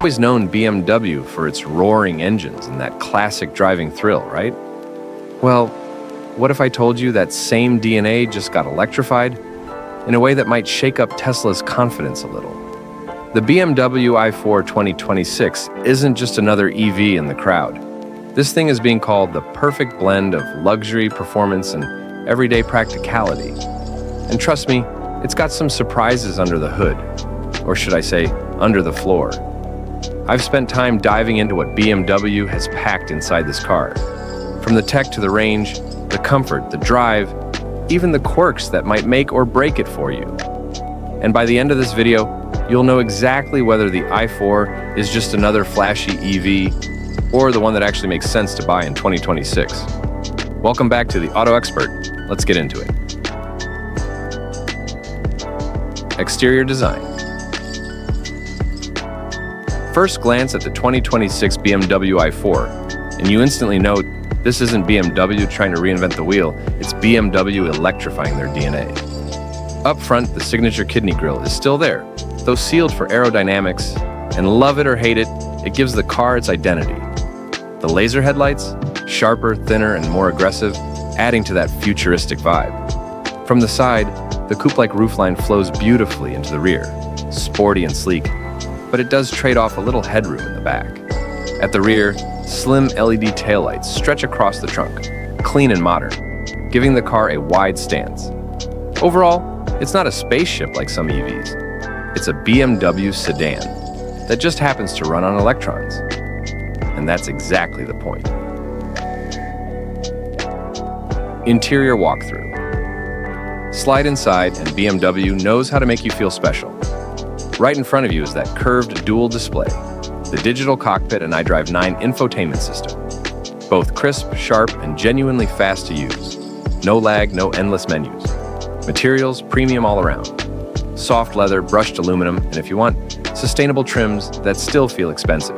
Always known BMW for its roaring engines and that classic driving thrill, right? Well, what if I told you that same DNA just got electrified in a way that might shake up Tesla's confidence a little? The BMW i4 2026 isn't just another EV in the crowd. This thing is being called the perfect blend of luxury, performance, and everyday practicality. And trust me, it's got some surprises under the hood, or should I say, under the floor. I've spent time diving into what BMW has packed inside this car. From the tech to the range, the comfort, the drive, even the quirks that might make or break it for you. And by the end of this video, you'll know exactly whether the i4 is just another flashy EV or the one that actually makes sense to buy in 2026. Welcome back to the Auto Expert. Let's get into it. Exterior design. First glance at the 2026 BMW i4, and you instantly note this isn't BMW trying to reinvent the wheel, it's BMW electrifying their DNA. Up front, the signature kidney grille is still there, though sealed for aerodynamics, and love it or hate it, it gives the car its identity. The laser headlights, sharper, thinner, and more aggressive, adding to that futuristic vibe. From the side, the coupe-like roofline flows beautifully into the rear, sporty and sleek, but it does trade off a little headroom in the back. At the rear, slim LED taillights stretch across the trunk, clean and modern, giving the car a wide stance. Overall, it's not a spaceship like some EVs. It's a BMW sedan that just happens to run on electrons. And that's exactly the point. Interior walkthrough. Slide inside and BMW knows how to make you feel special. Right in front of you is that curved dual display, the digital cockpit and iDrive 9 infotainment system. Both crisp, sharp, and genuinely fast to use. No lag, no endless menus. Materials, premium all around. Soft leather, brushed aluminum, and if you want, sustainable trims that still feel expensive.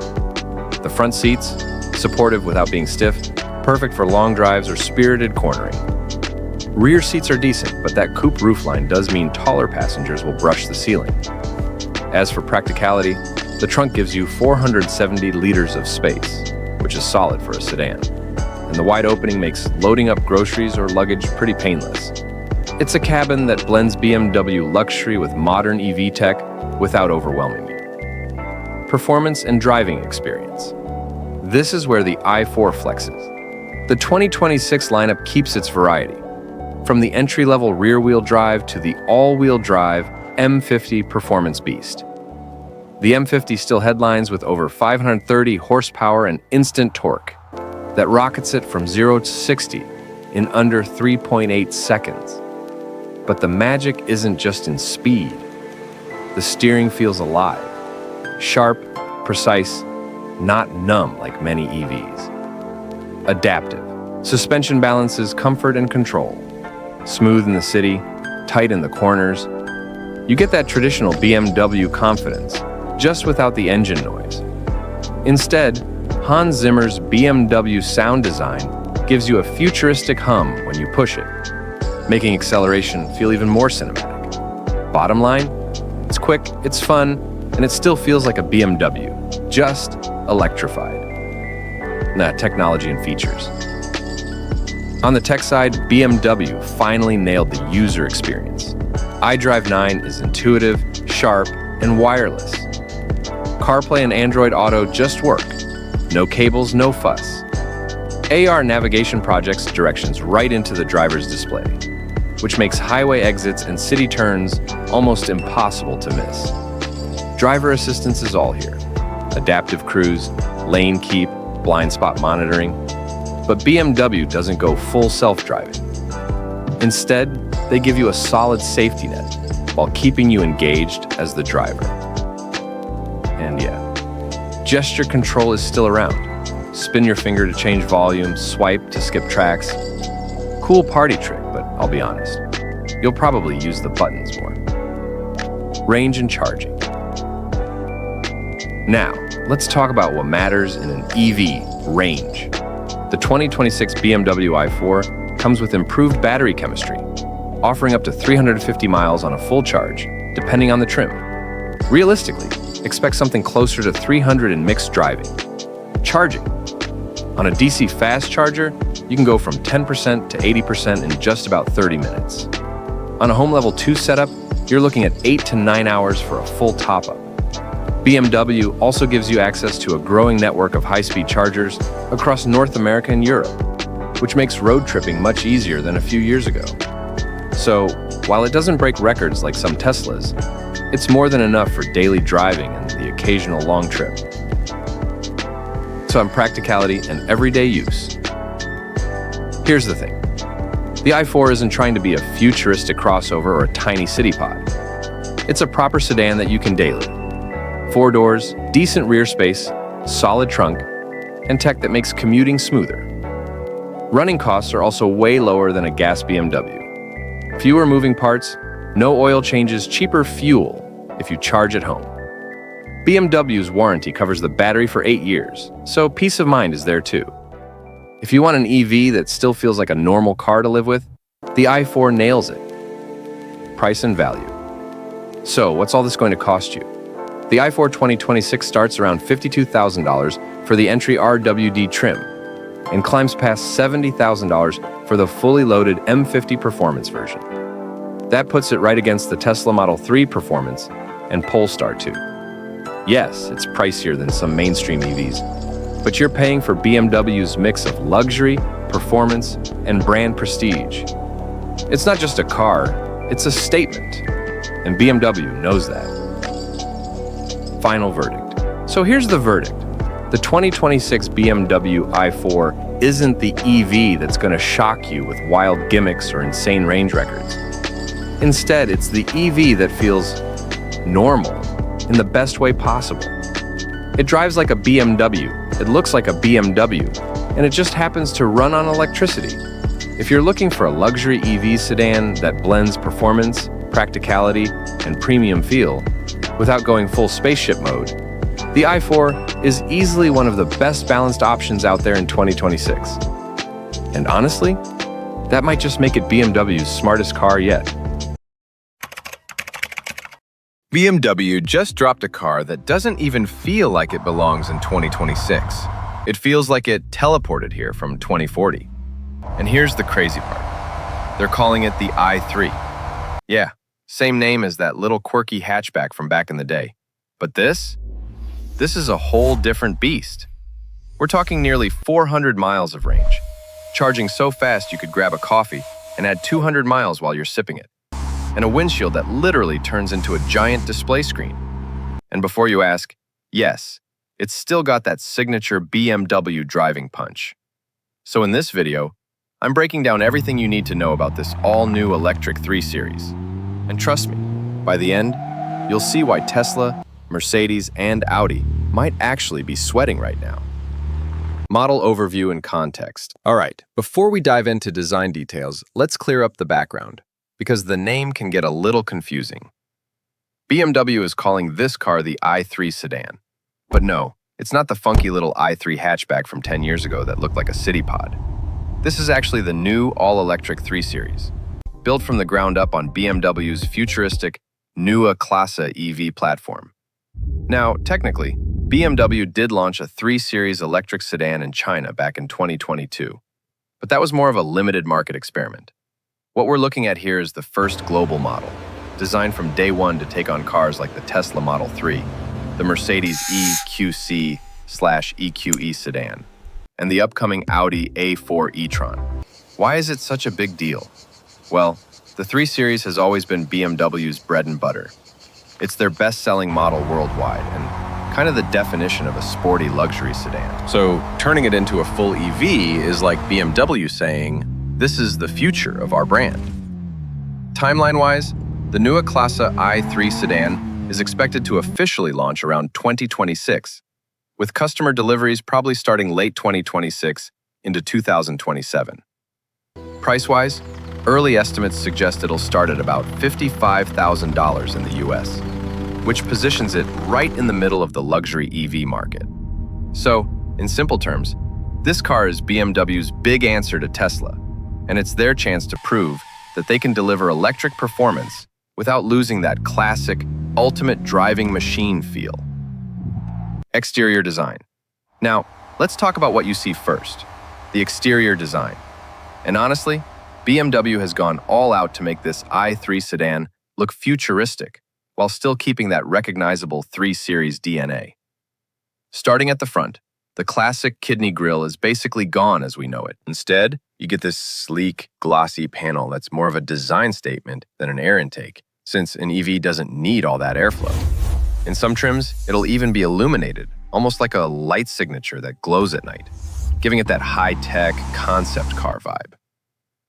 The front seats, supportive without being stiff, perfect for long drives or spirited cornering. Rear seats are decent, but that coupe roofline does mean taller passengers will brush the ceiling. As for practicality, the trunk gives you 470 liters of space, which is solid for a sedan. And the wide opening makes loading up groceries or luggage pretty painless. It's a cabin that blends BMW luxury with modern EV tech without overwhelming you. Performance and driving experience. This is where the i4 flexes. The 2026 lineup keeps its variety, from the entry-level rear-wheel drive to the all-wheel drive M50 performance beast. The M50 still headlines with over 530 horsepower and instant torque that rockets it from 0 to 60 in under 3.8 seconds. But the magic isn't just in speed. The steering feels alive, sharp, precise, not numb like many EVs. Adaptive. Suspension balances comfort and control. Smooth in the city, tight in the corners. You get that traditional BMW confidence, just without the engine noise. Instead, Hans Zimmer's BMW sound design gives you a futuristic hum when you push it, making acceleration feel even more cinematic. Bottom line, it's quick, it's fun, and it still feels like a BMW, just electrified. Technology and features. On the tech side, BMW finally nailed the user experience. iDrive 9 is intuitive, sharp, and wireless. CarPlay and Android Auto just work. No cables, no fuss. AR navigation projects directions right into the driver's display, which makes highway exits and city turns almost impossible to miss. Driver assistance is all here. Adaptive cruise, lane keep, blind spot monitoring. But BMW doesn't go full self-driving. Instead, they give you a solid safety net while keeping you engaged as the driver. And yeah, gesture control is still around. Spin your finger to change volume, swipe to skip tracks. Cool party trick, but I'll be honest, you'll probably use the buttons more. Range and charging. Now, let's talk about what matters in an EV, range. The 2026 BMW i4 comes with improved battery chemistry, offering up to 350 miles on a full charge, depending on the trim. Realistically, expect something closer to 300 in mixed driving. Charging. On a DC fast charger, you can go from 10% to 80% in just about 30 minutes. On a home level 2 setup, you're looking at 8 to 9 hours for a full top-up. BMW also gives you access to a growing network of high-speed chargers across North America and Europe, which makes road tripping much easier than a few years ago. So, while it doesn't break records like some Teslas, it's more than enough for daily driving and the occasional long trip. So on practicality and everyday use. Here's the thing. The i4 isn't trying to be a futuristic crossover or a tiny city pod. It's a proper sedan that you can daily. 4 doors, decent rear space, solid trunk, and tech that makes commuting smoother. Running costs are also way lower than a gas BMW. Fewer moving parts, no oil changes, cheaper fuel if you charge at home. BMW's warranty covers the battery for 8 years, so peace of mind is there too. If you want an EV that still feels like a normal car to live with, the i4 nails it. Price and value. So, what's all this going to cost you? The i4 2026 starts around $52,000 for the entry RWD trim and climbs past $70,000 for the fully loaded M50 Performance version. That puts it right against the Tesla Model 3 Performance and Polestar 2. Yes, it's pricier than some mainstream EVs, but you're paying for BMW's mix of luxury, performance, and brand prestige. It's not just a car, it's a statement, and BMW knows that. Final verdict. So here's the verdict. The 2026 BMW i4 isn't the EV that's going to shock you with wild gimmicks or insane range records. Instead, it's the EV that feels normal in the best way possible. It drives like a BMW, it looks like a BMW, and it just happens to run on electricity. If you're looking for a luxury EV sedan that blends performance, practicality, and premium feel without going full spaceship mode, the i4 is easily one of the best balanced options out there in 2026. And honestly, that might just make it BMW's smartest car yet. BMW just dropped a car that doesn't even feel like it belongs in 2026. It feels like it teleported here from 2040. And here's the crazy part. They're calling it the i3. Yeah, same name as that little quirky hatchback from back in the day. But this is a whole different beast. We're talking nearly 400 miles of range, charging so fast you could grab a coffee and add 200 miles while you're sipping it, and a windshield that literally turns into a giant display screen. And before you ask, yes, it's still got that signature BMW driving punch. So in this video, I'm breaking down everything you need to know about this all-new electric 3 Series. And trust me, by the end, you'll see why Tesla, Mercedes, and Audi might actually be sweating right now. Model overview and context. All right, before we dive into design details, let's clear up the background, because the name can get a little confusing. BMW is calling this car the i3 sedan. But no, it's not the funky little i3 hatchback from 10 years ago that looked like a city pod. This is actually the new all-electric 3 Series, built from the ground up on BMW's futuristic Neue Klasse EV platform. Now, technically, BMW did launch a 3 Series electric sedan in China back in 2022, but that was more of a limited market experiment. What we're looking at here is the first global model, designed from day one to take on cars like the Tesla Model 3, the Mercedes EQC/EQE sedan, and the upcoming Audi A4 e-tron. Why is it such a big deal? Well, the 3 Series has always been BMW's bread and butter. It's their best-selling model worldwide and kind of the definition of a sporty luxury sedan. So turning it into a full EV is like BMW saying, this is the future of our brand. Timeline-wise, the Neue Klasse i3 sedan is expected to officially launch around 2026, with customer deliveries probably starting late 2026 into 2027. Price-wise, early estimates suggest it'll start at about $55,000 in the US, which positions it right in the middle of the luxury EV market. So, in simple terms, this car is BMW's big answer to Tesla, and it's their chance to prove that they can deliver electric performance without losing that classic, ultimate driving machine feel. Exterior design. Now, let's talk about what you see first, the exterior design. And honestly, BMW has gone all out to make this i3 sedan look futuristic while still keeping that recognizable 3 Series DNA. Starting at the front, the classic kidney grille is basically gone as we know it. Instead, you get this sleek, glossy panel that's more of a design statement than an air intake, since an EV doesn't need all that airflow. In some trims, it'll even be illuminated, almost like a light signature that glows at night, giving it that high-tech concept car vibe.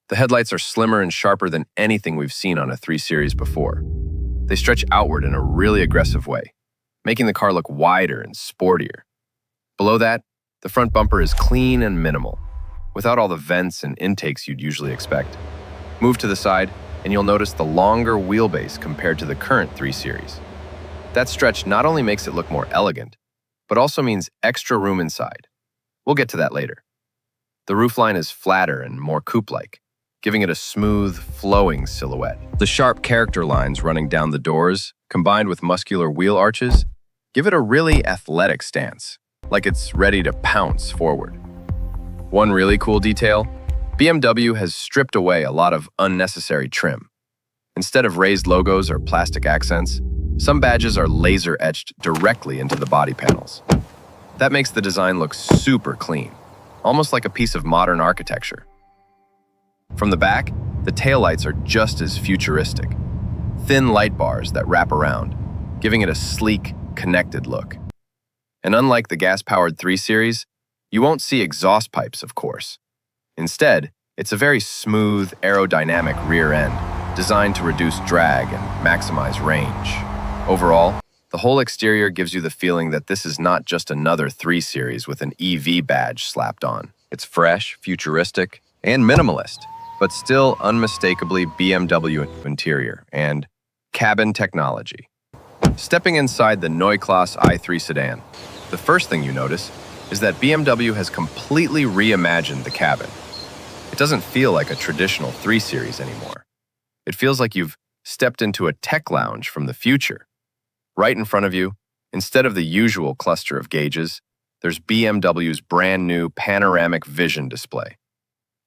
The headlights are slimmer and sharper than anything we've seen on a 3 Series before. They stretch outward in a really aggressive way, making the car look wider and sportier. Below that, the front bumper is clean and minimal, without all the vents and intakes you'd usually expect. Move to the side, and you'll notice the longer wheelbase compared to the current 3 Series. That stretch not only makes it look more elegant, but also means extra room inside. We'll get to that later. The roofline is flatter and more coupe-like, giving it a smooth, flowing silhouette. The sharp character lines running down the doors, combined with muscular wheel arches, give it a really athletic stance, like it's ready to pounce forward. One really cool detail, BMW has stripped away a lot of unnecessary trim. Instead of raised logos or plastic accents, some badges are laser-etched directly into the body panels. That makes the design look super clean, almost like a piece of modern architecture. From the back, the taillights are just as futuristic. Thin light bars that wrap around, giving it a sleek, connected look. And unlike the gas-powered 3 Series, you won't see exhaust pipes, of course. Instead, it's a very smooth, aerodynamic rear end, designed to reduce drag and maximize range. Overall, the whole exterior gives you the feeling that this is not just another 3 Series with an EV badge slapped on. It's fresh, futuristic, and minimalist, but still unmistakably BMW interior and cabin technology. Stepping inside the Neue Klasse i3 sedan, the first thing you notice is that BMW has completely reimagined the cabin. It doesn't feel like a traditional 3 Series anymore. It feels like you've stepped into a tech lounge from the future. Right in front of you, instead of the usual cluster of gauges, there's BMW's brand new panoramic vision display.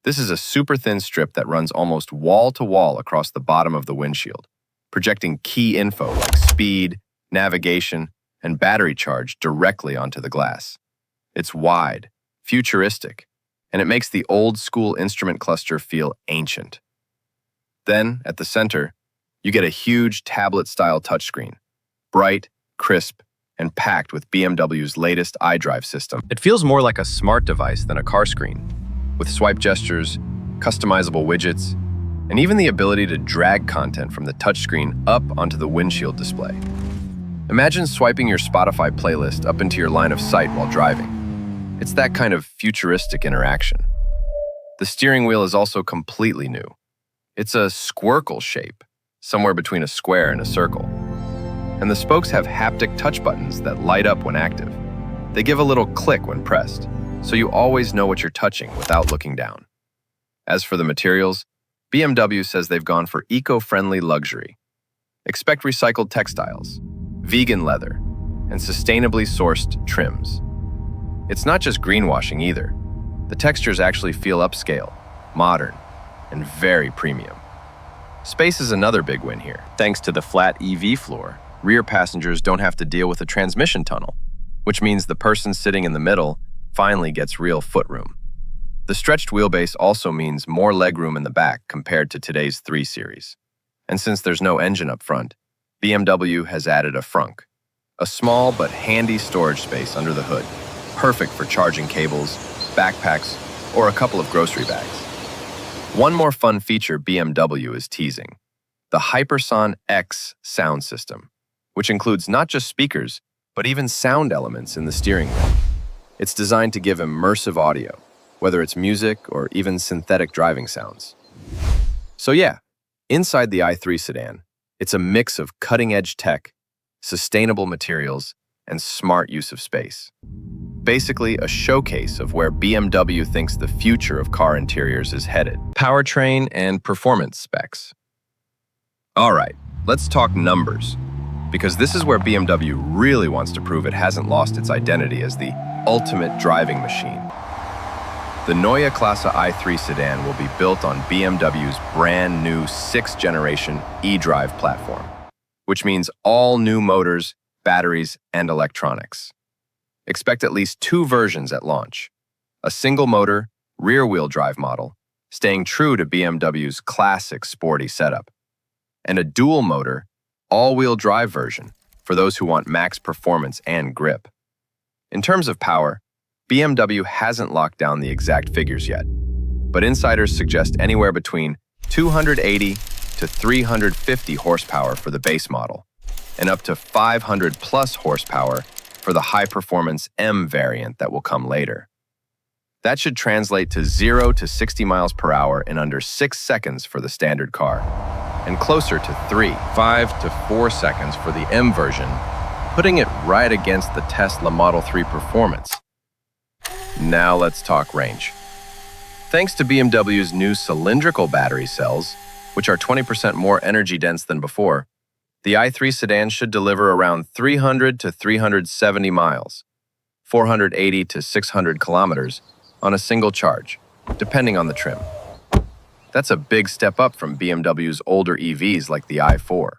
This is a super thin strip that runs almost wall-to-wall across the bottom of the windshield, projecting key info like speed, navigation, and battery charge directly onto the glass. It's wide, futuristic, and it makes the old-school instrument cluster feel ancient. Then, at the center, you get a huge tablet-style touchscreen, bright, crisp, and packed with BMW's latest iDrive system. It feels more like a smart device than a car screen, with swipe gestures, customizable widgets, and even the ability to drag content from the touchscreen up onto the windshield display. Imagine swiping your Spotify playlist up into your line of sight while driving. It's that kind of futuristic interaction. The steering wheel is also completely new. It's a squircle shape, somewhere between a square and a circle. And the spokes have haptic touch buttons that light up when active. They give a little click when pressed, so you always know what you're touching without looking down. As for the materials, BMW says they've gone for eco-friendly luxury. Expect recycled textiles, vegan leather, and sustainably sourced trims. It's not just greenwashing either. The textures actually feel upscale, modern, and very premium. Space is another big win here. Thanks to the flat EV floor, rear passengers don't have to deal with a transmission tunnel, which means the person sitting in the middle finally gets real footroom. The stretched wheelbase also means more legroom in the back compared to today's 3 Series. And since there's no engine up front, BMW has added a frunk, a small but handy storage space under the hood, perfect for charging cables, backpacks, or a couple of grocery bags. One more fun feature BMW is teasing, the Hyperson X sound system, which includes not just speakers, but even sound elements in the steering wheel. It's designed to give immersive audio, whether it's music or even synthetic driving sounds. So yeah, inside the i3 sedan, it's a mix of cutting-edge tech, sustainable materials, and smart use of space. Basically, a showcase of where BMW thinks the future of car interiors is headed. Powertrain and performance specs. All right, let's talk numbers. because this is where BMW really wants to prove it hasn't lost its identity as the ultimate driving machine. The Neue Klasse i3 sedan will be built on BMW's brand new 6th generation eDrive platform, which means all new motors, batteries, and electronics. Expect at least 2 versions at launch: a single motor, rear-wheel drive model, staying true to BMW's classic sporty setup, and a dual motor, all-wheel drive version for those who want max performance and grip. In terms of power, BMW hasn't locked down the exact figures yet, but insiders suggest anywhere between 280 to 350 horsepower for the base model, and up to 500 plus horsepower for the high-performance M variant that will come later. That should translate to 0 to 60 miles per hour in under 6 seconds for the standard car, and closer to 5 to 4 seconds for the M version, putting it right against the Tesla Model 3 performance. Now let's talk range. Thanks to BMW's new cylindrical battery cells, which are 20% more energy dense than before, the i3 sedan should deliver around 300 to 370 miles, 480 to 600 kilometers, on a single charge, depending on the trim. That's a big step up from BMW's older EVs like the i4.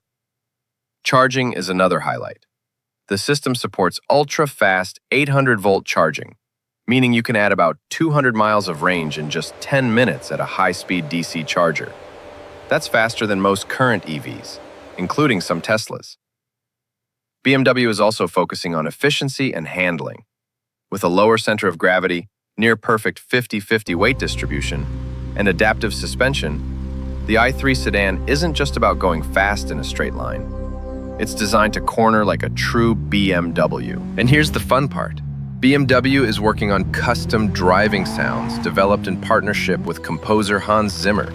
Charging is another highlight. The system supports ultra-fast 800-volt charging, meaning you can add about 200 miles of range in just 10 minutes at a high-speed DC charger. That's faster than most current EVs, including some Teslas. BMW is also focusing on efficiency and handling. With a lower center of gravity, near-perfect 50-50 weight distribution, and adaptive suspension, the i3 sedan isn't just about going fast in a straight line. It's designed to corner like a true BMW. And here's the fun part. BMW is working on custom driving sounds developed in partnership with composer Hans Zimmer.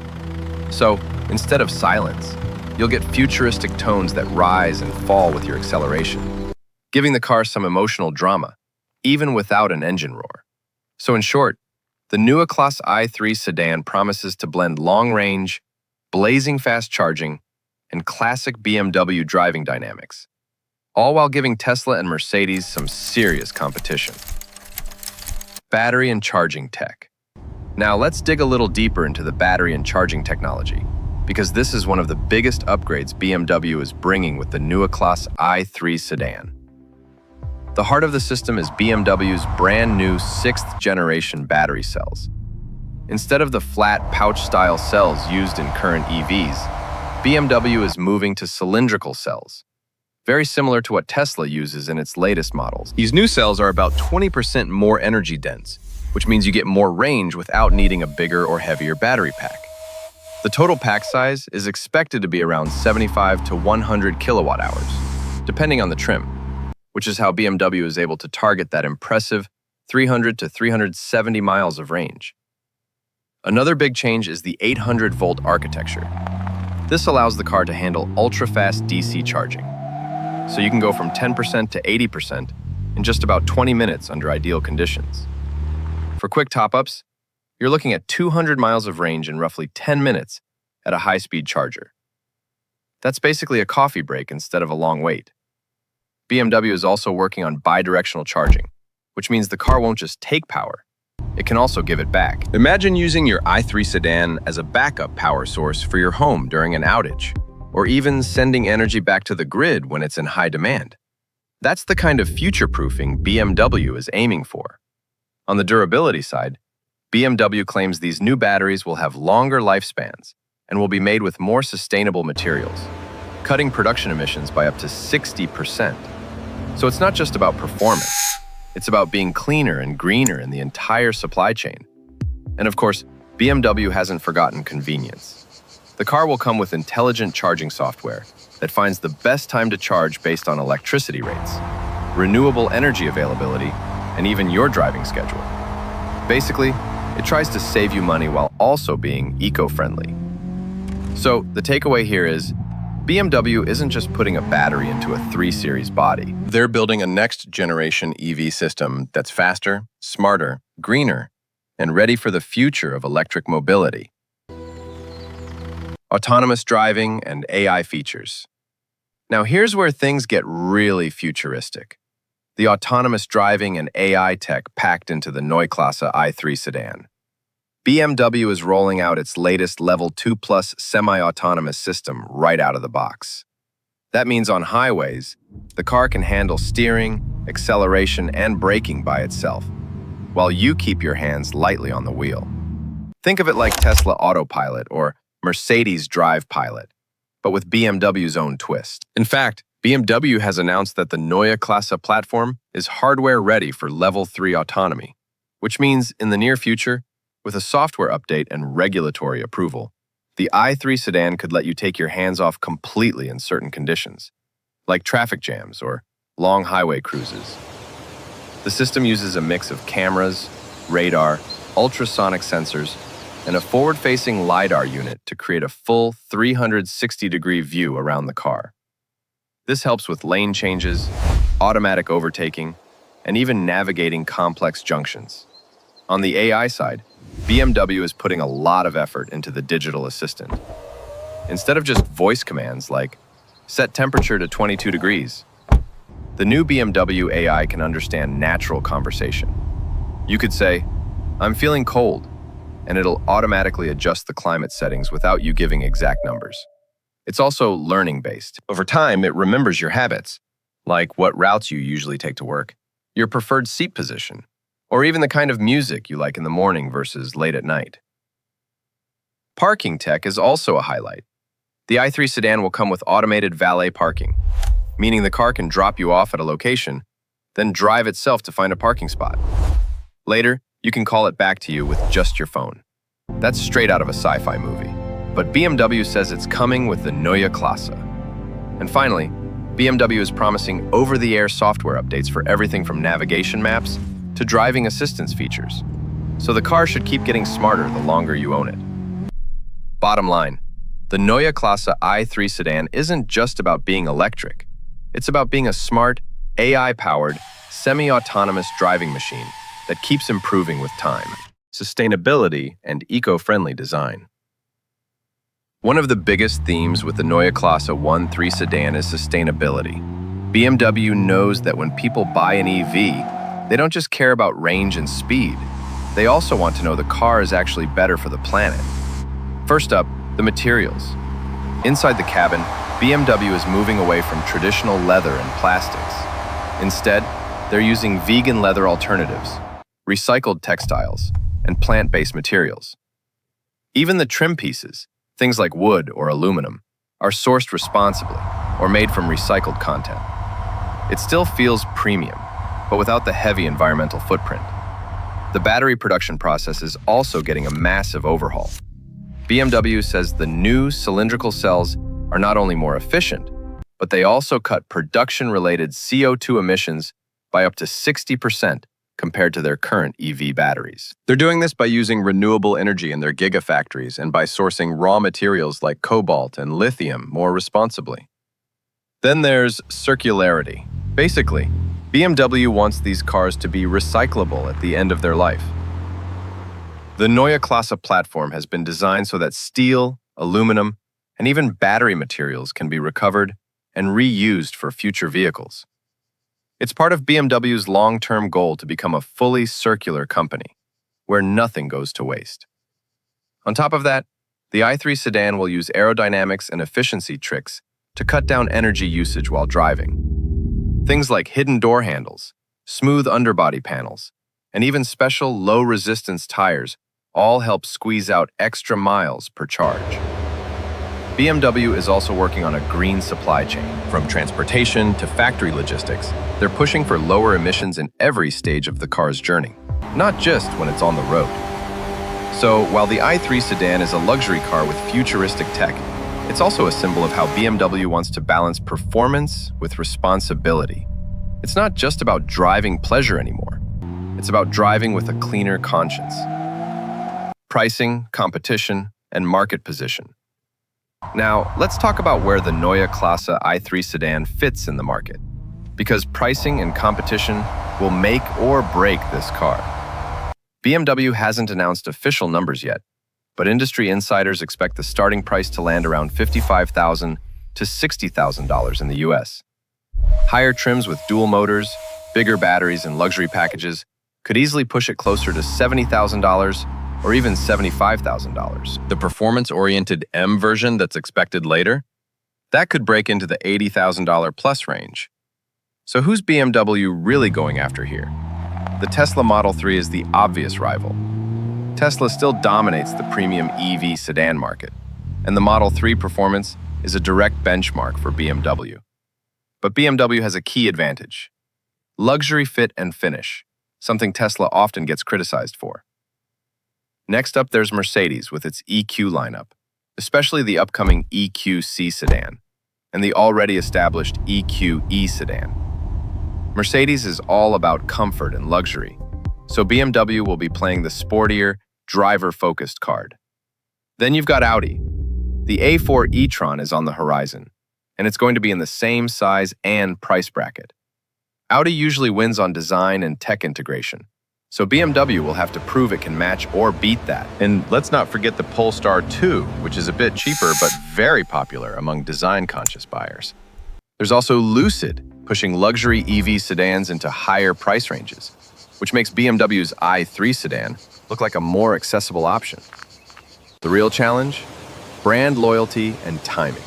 So, instead of silence, you'll get futuristic tones that rise and fall with your acceleration, giving the car some emotional drama, even without an engine roar. So in short, the Neue Klasse i3 sedan promises to blend long-range, blazing fast charging, and classic BMW driving dynamics, all while giving Tesla and Mercedes some serious competition. Battery and charging tech. Now let's dig a little deeper into the battery and charging technology, because this is one of the biggest upgrades BMW is bringing with the Neue Klasse i3 sedan. The heart of the system is BMW's brand new 6th generation battery cells. Instead of the flat pouch-style cells used in current EVs, BMW is moving to cylindrical cells, very similar to what Tesla uses in its latest models. These new cells are about 20% more energy dense, which means you get more range without needing a bigger or heavier battery pack. The total pack size is expected to be around 75 to 100 kilowatt hours, depending on the trim, which is how BMW is able to target that impressive 300 to 370 miles of range. Another big change is the 800-volt architecture. This allows the car to handle ultra-fast DC charging, so you can go from 10% to 80% in just about 20 minutes under ideal conditions. For quick top-ups, you're looking at 200 miles of range in roughly 10 minutes at a high-speed charger. That's basically a coffee break instead of a long wait. BMW is also working on bidirectional charging, which means the car won't just take power, it can also give it back. Imagine using your i3 sedan as a backup power source for your home during an outage, or even sending energy back to the grid when it's in high demand. That's the kind of future-proofing BMW is aiming for. On the durability side, BMW claims these new batteries will have longer lifespans and will be made with more sustainable materials, cutting production emissions by up to 60%. So it's not just about performance, it's about being cleaner and greener in the entire supply chain. And of course, BMW hasn't forgotten convenience. The car will come with intelligent charging software that finds the best time to charge based on electricity rates, renewable energy availability, and even your driving schedule. Basically, it tries to save you money while also being eco-friendly. So the takeaway here is, BMW isn't just putting a battery into a 3 Series body. They're building a next-generation EV system that's faster, smarter, greener, and ready for the future of electric mobility. Autonomous driving and AI features. Now here's where things get really futuristic. The autonomous driving and AI tech packed into the Neue Klasse i3 sedan. BMW is rolling out its latest Level 2 Plus semi-autonomous system right out of the box. That means on highways, the car can handle steering, acceleration, and braking by itself, while you keep your hands lightly on the wheel. Think of it like Tesla Autopilot or Mercedes Drive Pilot, but with BMW's own twist. In fact, BMW has announced that the Neue Klasse platform is hardware-ready for Level 3 autonomy, which means in the near future, with a software update and regulatory approval, the i3 sedan could let you take your hands off completely in certain conditions, like traffic jams or long highway cruises. The system uses a mix of cameras, radar, ultrasonic sensors, and a forward-facing LiDAR unit to create a full 360-degree view around the car. This helps with lane changes, automatic overtaking, and even navigating complex junctions. On the AI side, BMW is putting a lot of effort into the digital assistant. Instead of just voice commands like, set temperature to 22 degrees, the new BMW AI can understand natural conversation. You could say, I'm feeling cold, and it'll automatically adjust the climate settings without you giving exact numbers. It's also learning-based. Over time, it remembers your habits, like what routes you usually take to work, your preferred seat position, or even the kind of music you like in the morning versus late at night. Parking tech is also a highlight. The i3 sedan will come with automated valet parking, meaning the car can drop you off at a location, then drive itself to find a parking spot. Later, you can call it back to you with just your phone. That's straight out of a sci-fi movie. But BMW says it's coming with the Neue Klasse. And finally, BMW is promising over-the-air software updates for everything from navigation maps to driving assistance features. So the car should keep getting smarter the longer you own it. Bottom line, the Neue Klasse i3 sedan isn't just about being electric. It's about being a smart, AI-powered, semi-autonomous driving machine that keeps improving with time, sustainability, and eco-friendly design. One of the biggest themes with the Neue Klasse 1.3 sedan is sustainability. BMW knows that when people buy an EV, they don't just care about range and speed. They also want to know the car is actually better for the planet. First up, the materials. Inside the cabin, BMW is moving away from traditional leather and plastics. Instead, they're using vegan leather alternatives, recycled textiles, and plant-based materials. Even the trim pieces, things like wood or aluminum, are sourced responsibly or made from recycled content. It still feels premium, but without the heavy environmental footprint. The battery production process is also getting a massive overhaul. BMW says the new cylindrical cells are not only more efficient, but they also cut production-related CO2 emissions by up to 60% compared to their current EV batteries. They're doing this by using renewable energy in their gigafactories and by sourcing raw materials like cobalt and lithium more responsibly. Then there's circularity. Basically, BMW wants these cars to be recyclable at the end of their life. The Neue Klasse platform has been designed so that steel, aluminum, and even battery materials can be recovered and reused for future vehicles. It's part of BMW's long-term goal to become a fully circular company, where nothing goes to waste. On top of that, the i3 sedan will use aerodynamics and efficiency tricks to cut down energy usage while driving. Things like hidden door handles, smooth underbody panels, and even special low-resistance tires all help squeeze out extra miles per charge. BMW is also working on a green supply chain. From transportation to factory logistics, they're pushing for lower emissions in every stage of the car's journey, not just when it's on the road. So, while the i3 sedan is a luxury car with futuristic tech, it's also a symbol of how BMW wants to balance performance with responsibility. It's not just about driving pleasure anymore. It's about driving with a cleaner conscience. Pricing, competition, and market position. Now, let's talk about where the Neue Klasse i3 sedan fits in the market, because pricing and competition will make or break this car. BMW hasn't announced official numbers yet, but industry insiders expect the starting price to land around $55,000 to $60,000 in the US. Higher trims with dual motors, bigger batteries, and luxury packages could easily push it closer to $70,000 or even $75,000. The performance-oriented M version that's expected later, that could break into the $80,000 plus range. So who's BMW really going after here? The Tesla Model 3 is the obvious rival. Tesla still dominates the premium EV sedan market, and the Model 3 performance is a direct benchmark for BMW. But BMW has a key advantage: luxury fit and finish, something Tesla often gets criticized for. Next up, there's Mercedes with its EQ lineup, especially the upcoming EQ-C sedan and the already established EQ-E sedan. Mercedes is all about comfort and luxury, so BMW will be playing the sportier, driver-focused card. Then you've got Audi. The A4 e-tron is on the horizon, and it's going to be in the same size and price bracket. Audi usually wins on design and tech integration, so BMW will have to prove it can match or beat that. And let's not forget the Polestar 2, which is a bit cheaper but very popular among design-conscious buyers. There's also Lucid, pushing luxury EV sedans into higher price ranges, which makes BMW's i3 sedan look like a more accessible option. The real challenge? Brand loyalty and timing.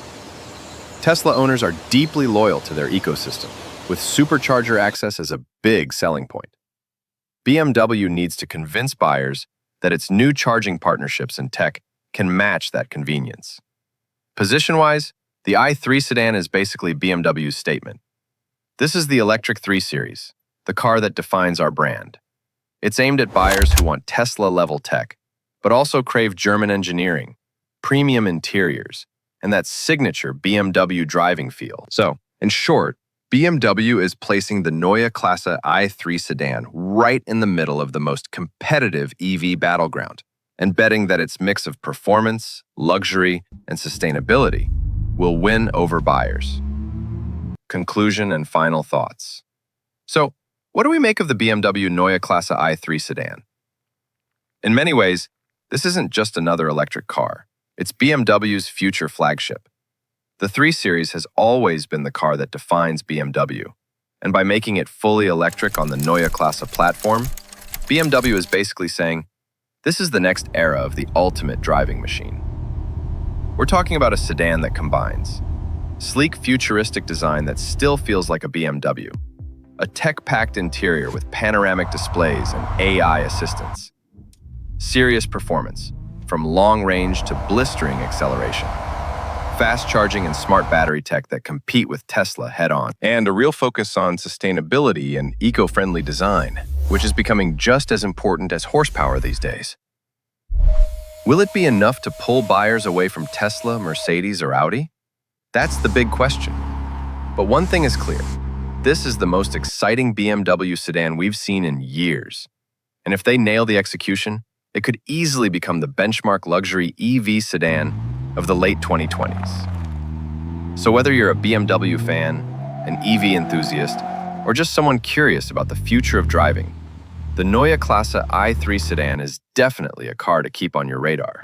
Tesla owners are deeply loyal to their ecosystem, with supercharger access as a big selling point. BMW needs to convince buyers that its new charging partnerships and tech can match that convenience. Position-wise, the i3 sedan is basically BMW's statement. This is the electric 3 Series, the car that defines our brand. It's aimed at buyers who want Tesla-level tech, but also crave German engineering, premium interiors, and that signature BMW driving feel. So, in short, BMW is placing the Neue Klasse i3 sedan right in the middle of the most competitive EV battleground, and betting that its mix of performance, luxury, and sustainability will win over buyers. Conclusion and final thoughts. So, what do we make of the BMW Neue Klasse i3 sedan? In many ways, this isn't just another electric car. It's BMW's future flagship. The 3 Series has always been the car that defines BMW, and by making it fully electric on the Neue Klasse platform, BMW is basically saying, this is the next era of the ultimate driving machine. We're talking about a sedan that combines sleek, futuristic design that still feels like a BMW, a tech-packed interior with panoramic displays and AI assistance, serious performance, from long range to blistering acceleration, fast charging and smart battery tech that compete with Tesla head-on, and a real focus on sustainability and eco-friendly design, which is becoming just as important as horsepower these days. Will it be enough to pull buyers away from Tesla, Mercedes, or Audi? That's the big question. But one thing is clear. This is the most exciting BMW sedan we've seen in years. And if they nail the execution, it could easily become the benchmark luxury EV sedan of the late 2020s. So whether you're a BMW fan, an EV enthusiast, or just someone curious about the future of driving, the Neue Klasse i3 sedan is definitely a car to keep on your radar.